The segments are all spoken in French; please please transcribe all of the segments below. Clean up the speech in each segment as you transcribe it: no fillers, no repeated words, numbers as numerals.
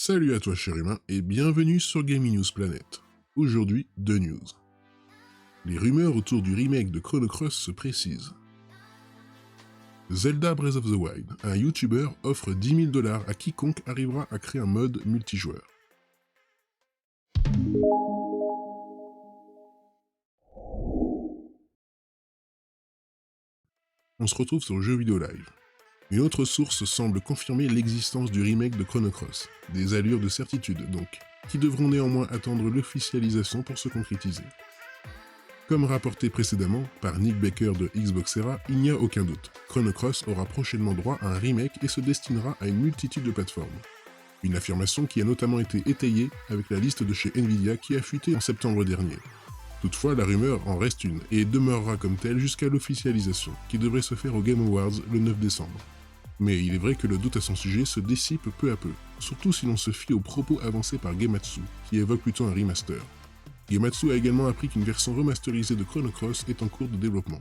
Salut à toi cher humain et bienvenue sur Gaming News Planet. Aujourd'hui, 2 news. Les rumeurs autour du remake de Chrono Cross se précisent. Zelda Breath of the Wild, un YouTuber offre 10 000 $ à quiconque arrivera à créer un mode multijoueur. On se retrouve sur Jeux Vidéo Live. Une autre source semble confirmer l'existence du remake de Chrono Cross, des allures de certitude donc, qui devront néanmoins attendre l'officialisation pour se concrétiser. Comme rapporté précédemment par Nick Baker de Xboxera, il n'y a aucun doute, Chrono Cross aura prochainement droit à un remake et se destinera à une multitude de plateformes. Une affirmation qui a notamment été étayée avec la liste de chez Nvidia qui a fuité en septembre dernier. Toutefois, la rumeur en reste une et demeurera comme telle jusqu'à l'officialisation, qui devrait se faire au Game Awards le 9 décembre. Mais il est vrai que le doute à son sujet se dissipe peu à peu, surtout si l'on se fie aux propos avancés par Gematsu, qui évoque plutôt un remaster. Gematsu a également appris qu'une version remasterisée de Chrono Cross est en cours de développement.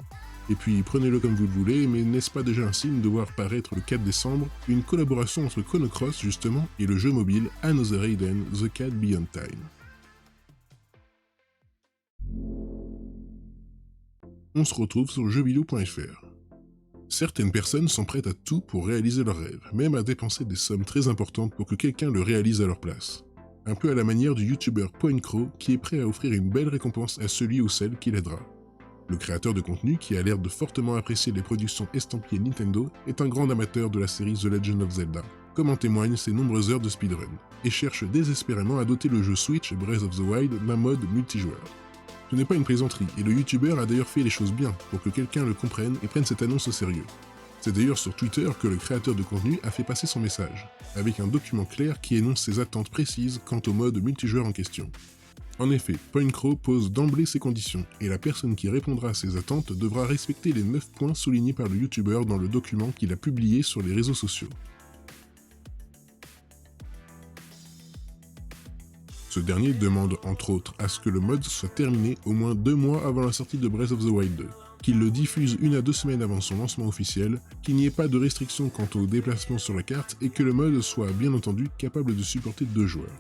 Et puis prenez-le comme vous le voulez, mais n'est-ce pas déjà un signe de voir paraître le 4 décembre une collaboration entre Chrono Cross justement et le jeu mobile Another Eden The Cat Beyond Time. On se retrouve sur jeuxvideo.fr. Certaines personnes sont prêtes à tout pour réaliser leurs rêves, même à dépenser des sommes très importantes pour que quelqu'un le réalise à leur place. Un peu à la manière du youtubeur PointCrow qui est prêt à offrir une belle récompense à celui ou celle qui l'aidera. Le créateur de contenu, qui a l'air de fortement apprécier les productions estampillées Nintendo, est un grand amateur de la série The Legend of Zelda, comme en témoignent ses nombreuses heures de speedrun, et cherche désespérément à doter le jeu Switch Breath of the Wild d'un mode multijoueur. Ce n'est pas une plaisanterie, et le youtubeur a d'ailleurs fait les choses bien pour que quelqu'un le comprenne et prenne cette annonce au sérieux. C'est d'ailleurs sur Twitter que le créateur de contenu a fait passer son message, avec un document clair qui énonce ses attentes précises quant au mode multijoueur en question. En effet, PointCrow pose d'emblée ses conditions, et la personne qui répondra à ses attentes devra respecter les 9 points soulignés par le youtubeur dans le document qu'il a publié sur les réseaux sociaux. Ce dernier demande entre autres à ce que le mode soit terminé au moins 2 mois avant la sortie de Breath of the Wild 2, qu'il le diffuse 1 à 2 semaines avant son lancement officiel, qu'il n'y ait pas de restrictions quant aux déplacements sur la carte et que le mode soit bien entendu capable de supporter 2 joueurs.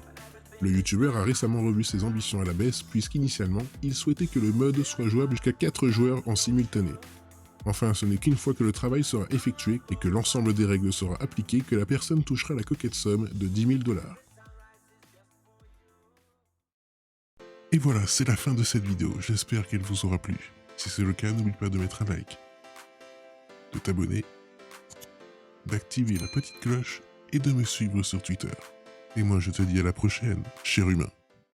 Le youtubeur a récemment revu ses ambitions à la baisse puisqu'initialement, il souhaitait que le mode soit jouable jusqu'à 4 joueurs en simultané. Enfin, ce n'est qu'une fois que le travail sera effectué et que l'ensemble des règles sera appliqué que la personne touchera la coquette somme de 10 000 $. Et voilà, c'est la fin de cette vidéo, j'espère qu'elle vous aura plu. Si c'est le cas, n'oublie pas de mettre un like, de t'abonner, d'activer la petite cloche et de me suivre sur Twitter. Et moi je te dis à la prochaine, cher humain.